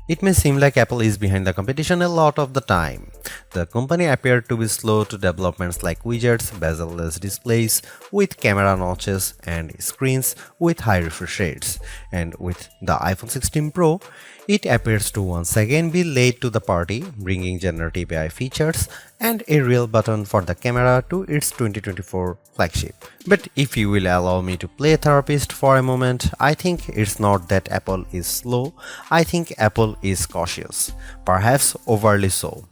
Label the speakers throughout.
Speaker 1: It may seem like Apple is behind the competition a lot of the time. The company appeared to be slow to developments like widgets, bezel-less displays with camera notches and screens with high refresh rates. And with the iPhone 16 Pro, it appears to once again be late to the party, bringing generative AI features and a real button for the camera to its 2024 flagship. But if you will allow me to play therapist for a moment, I think it's not that Apple is slow, I think Apple is cautious, perhaps overly so.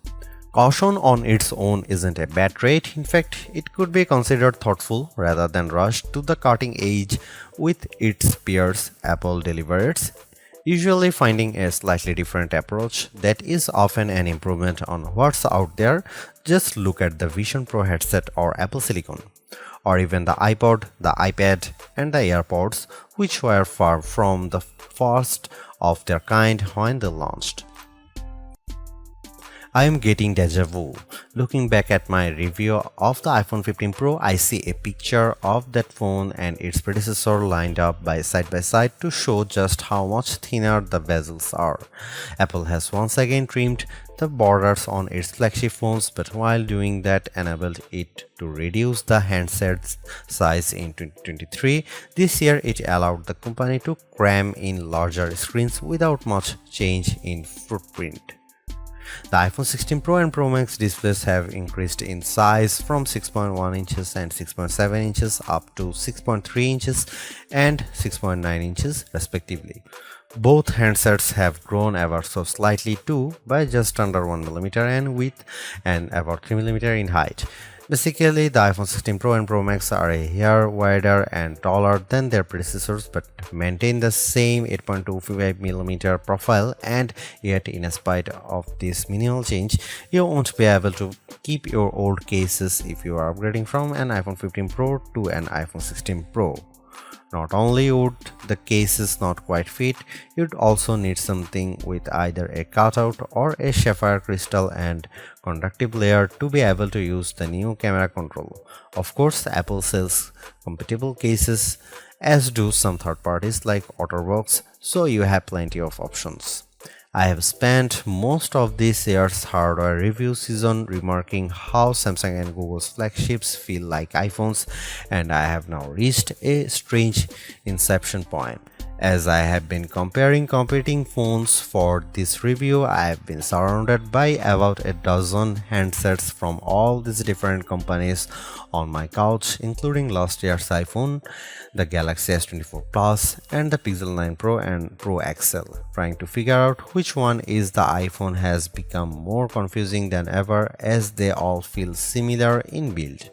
Speaker 1: Caution on its own isn't a bad trait, in fact, it could be considered thoughtful rather than rushed to the cutting edge with its peers. Apple delivers, usually finding a slightly different approach that is often an improvement on what's out there. Just look at the Vision Pro headset or Apple Silicon, or even the iPod, the iPad, and the AirPods, which were far from the first of their kind when they launched. I am getting deja vu. Looking back at my review of the iPhone 15 Pro, I see a picture of that phone and its predecessor lined up by side to show just how much thinner the bezels are. Apple has once again trimmed the borders on its flagship phones, but while doing that enabled it to reduce the handset's size in 2023. This year it allowed the company to cram in larger screens without much change in footprint. The iPhone 16 Pro and Pro Max displays have increased in size from 6.1 inches and 6.7 inches up to 6.3 inches and 6.9 inches respectively. Both handsets have grown ever so slightly too, by just under 1mm in width and about 3mm in height. Basically, the iPhone 16 Pro and Pro Max are a hair wider and taller than their predecessors but maintain the same 8.25mm profile, and yet in spite of this minimal change, you won't be able to keep your old cases if you are upgrading from an iPhone 15 Pro to an iPhone 16 Pro. Not only would the cases not quite fit, you'd also need something with either a cutout or a sapphire crystal and conductive layer to be able to use the new camera control. Of course, Apple sells compatible cases, as do some third parties like OtterBox, so you have plenty of options. I have spent most of this year's hardware review season remarking how Samsung and Google's flagships feel like iPhones, and I have now reached a strange inception point. As I have been comparing competing phones for this review, I have been surrounded by about a dozen handsets from all these different companies on my couch, including last year's iPhone, the Galaxy S24 Plus, and the Pixel 9 Pro and Pro XL. Trying to figure out which one is the iPhone has become more confusing than ever, as they all feel similar in build.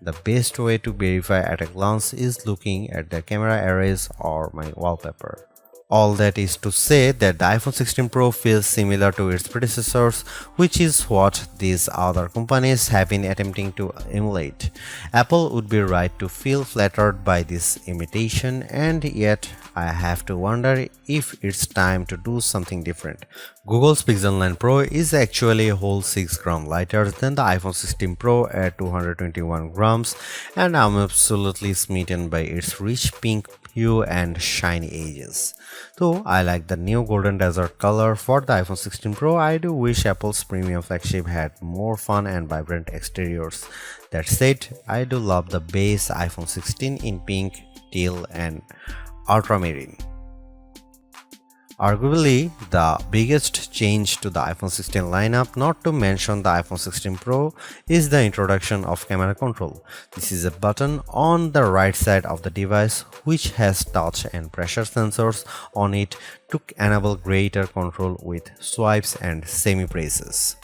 Speaker 1: The best way to verify at a glance is looking at the camera arrays or my wallpaper. All that is to say that the iPhone 16 Pro feels similar to its predecessors, which is what these other companies have been attempting to emulate. Apple would be right to feel flattered by this imitation, and yet I have to wonder if it's time to do something different. Google's Pixel 9 Pro is actually a whole 6 grams lighter than the iPhone 16 Pro at 221 grams, and I'm absolutely smitten by its rich pink hue and shiny edges. Though I like the new golden desert color for the iPhone 16 Pro, I do wish Apple's premium flagship had more fun and vibrant exteriors. That said, I do love the base iPhone 16 in pink, teal, and ultramarine. Arguably, the biggest change to the iPhone 16 lineup, not to mention the iPhone 16 Pro, is the introduction of camera control. This is a button on the right side of the device which has touch and pressure sensors on it to enable greater control with swipes and semi-presses.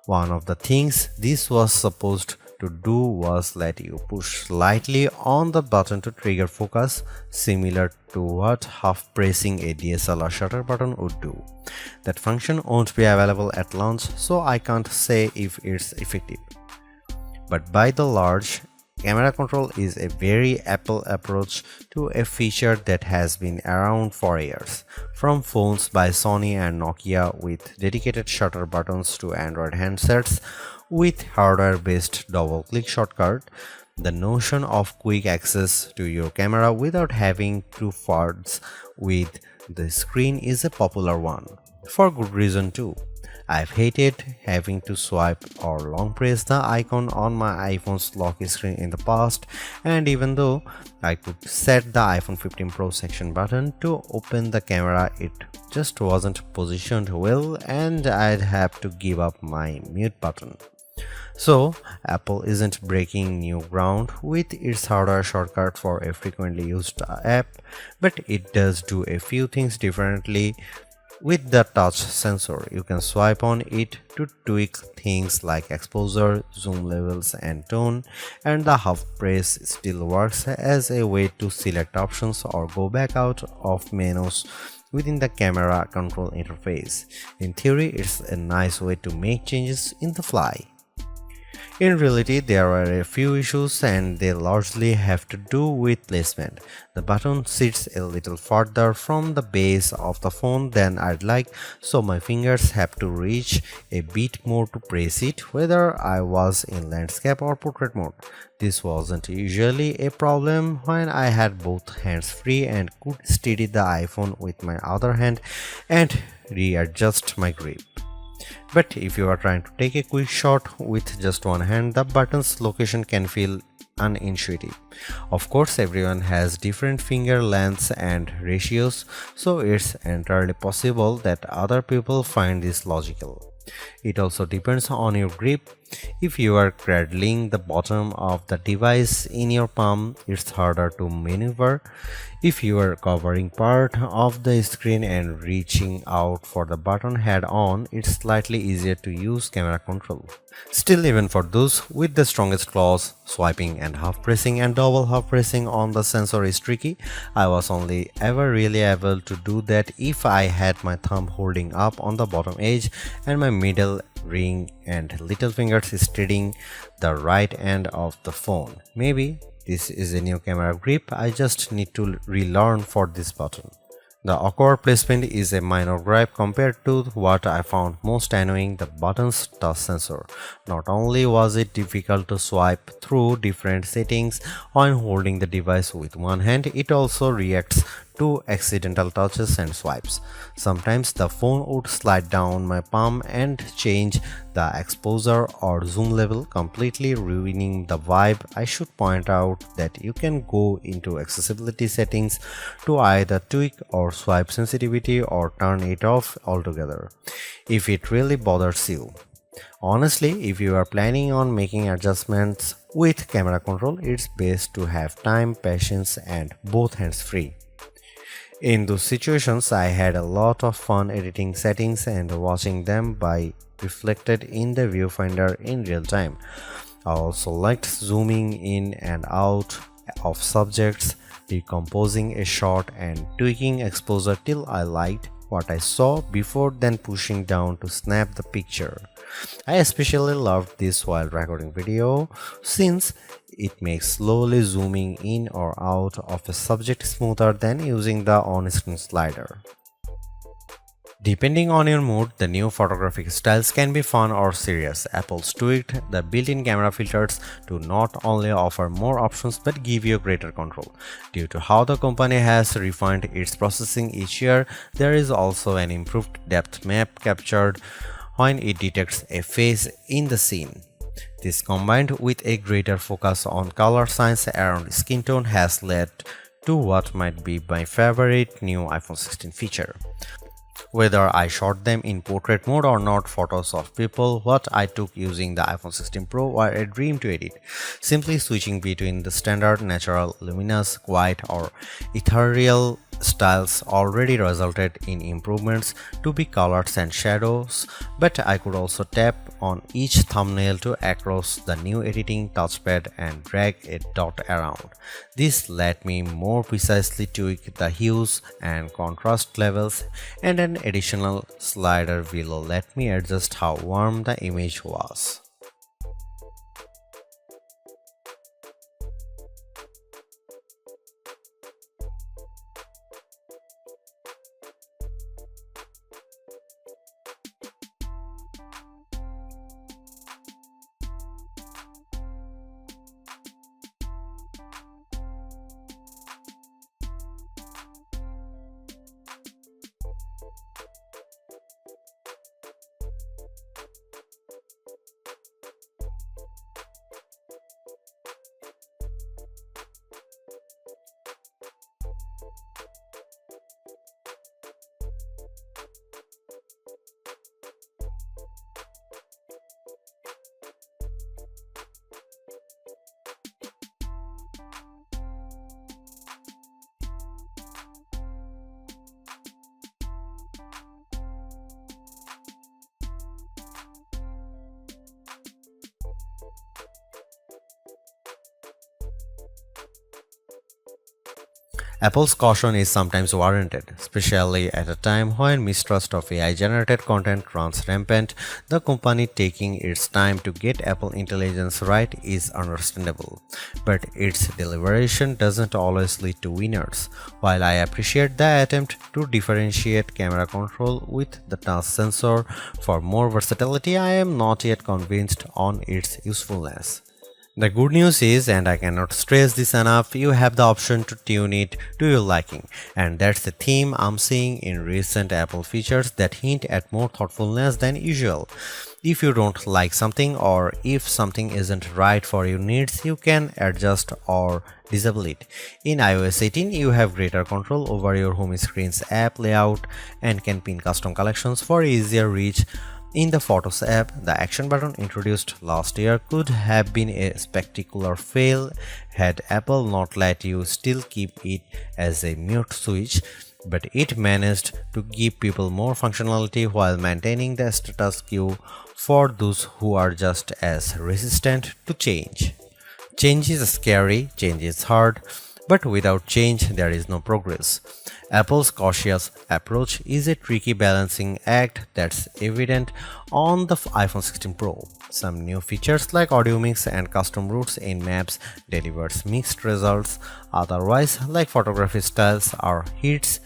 Speaker 1: One of the things this was supposed to do was let you push slightly on the button to trigger focus, similar to what half pressing a DSLR shutter button would do. That function won't be available at launch, so I can't say if it's effective. But by the large, camera control is a very Apple approach to a feature that has been around for years. From phones by Sony and Nokia with dedicated shutter buttons to Android handsets with hardware-based double-click shortcut, the notion of quick access to your camera without having to fudge with The screen is a popular one, for good reason too. I've hated having to swipe or long press the icon on my iPhone's lock screen in the past, and even though I could set the iPhone 15 Pro section button to open the camera, it just wasn't positioned well and I'd have to give up my mute button. So, Apple isn't breaking new ground with its hardware shortcut for a frequently used app, but it does do a few things differently. With the touch sensor, you can swipe on it to tweak things like exposure, zoom levels, and tone, and the half press still works as a way to select options or go back out of menus within the camera control interface. In theory, it's a nice way to make changes in the fly. In reality, there are a few issues and they largely have to do with placement. The button sits a little farther from the base of the phone than I'd like, so my fingers have to reach a bit more to press it, whether I was in landscape or portrait mode. This wasn't usually a problem when I had both hands free and could steady the iPhone with my other hand and readjust my grip. But if you are trying to take a quick shot with just one hand, the button's location can feel unintuitive. Of course, everyone has different finger lengths and ratios, so it's entirely possible that other people find this logical. It also depends on your grip. If you are cradling the bottom of the device in your palm, it's harder to maneuver. If you are covering part of the screen and reaching out for the button head on, it's slightly easier to use camera control. Still, even for those with the strongest claws, swiping and half pressing and double half pressing on the sensor is tricky. I was only ever really able to do that if I had my thumb holding up on the bottom edge and my middle ring and little fingers steadying the right end of the phone. Maybe this is a new camera grip I just need to relearn for this button. The awkward placement is a minor gripe compared to what I found most annoying, the button's touch sensor. Not only was it difficult to swipe through different settings when holding the device with one hand, it also reacts to accidental touches and swipes. Sometimes the phone would slide down my palm and change the exposure or zoom level, completely ruining the vibe. I should point out that you can go into accessibility settings to either tweak or swipe sensitivity or turn it off altogether if it really bothers you. Honestly, if you are planning on making adjustments with camera control, it's best to have time, patience, and both hands free. In those situations, I had a lot of fun editing settings and watching them by reflected in the viewfinder in real time. I also liked zooming in and out of subjects, decomposing a shot, and tweaking exposure till I liked what I saw before then pushing down to snap the picture. I especially loved this while recording video since it makes slowly zooming in or out of a subject smoother than using the on-screen slider. Depending on your mood, the new photographic styles can be fun or serious. Apple's tweaked the built-in camera filters to not only offer more options but give you greater control. Due to how the company has refined its processing each year, there is also an improved depth map captured when it detects a face in the scene. This, combined with a greater focus on color science around skin tone, has led to what might be my favorite new iPhone 16 feature. Whether I shot them in portrait mode or not, photos of people what I took using the iPhone 16 Pro were a dream to edit. Simply switching between the standard, natural, luminous, quiet, or ethereal styles already resulted in improvements to be colors and shadows, but I could also tap on each thumbnail to across the new editing touchpad and drag a dot around. This let me more precisely tweak the hues and contrast levels, and an additional slider below let me adjust how warm the image was. Apple's caution is sometimes warranted, especially at a time when mistrust of AI-generated content runs rampant. The company taking its time to get Apple Intelligence right is understandable, but its deliberation doesn't always lead to winners. While I appreciate the attempt to differentiate camera control with the touch sensor for more versatility, I am not yet convinced on its usefulness. The good news is, and I cannot stress this enough, you have the option to tune it to your liking, and that's the theme I'm seeing in recent Apple features that hint at more thoughtfulness than usual. If you don't like something or if something isn't right for your needs, you can adjust or disable it. In iOS 18, you have greater control over your home screen's app layout and can pin custom collections for easier reach. In the Photos app, the action button introduced last year could have been a spectacular fail had Apple not let you still keep it as a mute switch, but it managed to give people more functionality while maintaining the status quo for those who are just as resistant to change. Change is scary, change is hard, but without change, there is no progress. Apple's cautious approach is a tricky balancing act that's evident on the iPhone 16 Pro. Some new features like audio mix and custom routes in maps delivers mixed results, otherwise like photography styles are hits.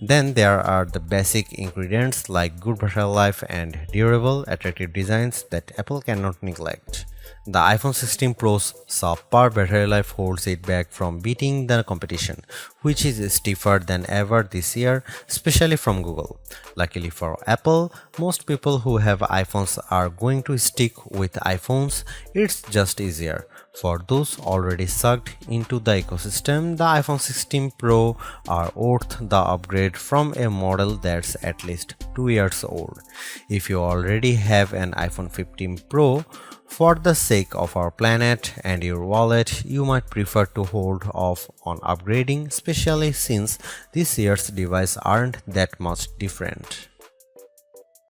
Speaker 1: Then there are the basic ingredients like good battery life and durable, attractive designs that Apple cannot neglect. The iPhone 16 Pro's subpar battery life holds it back from beating the competition, which is stiffer than ever this year, especially from Google. Luckily for Apple, most people who have iPhones are going to stick with iPhones. It's just easier. For those already sucked into the ecosystem, the iPhone 16 Pro are worth the upgrade from a model that's at least 2 years old. If you already have an iPhone 15 Pro, for the sake of our planet and your wallet, you might prefer to hold off on upgrading, especially since this year's devices aren't that much different.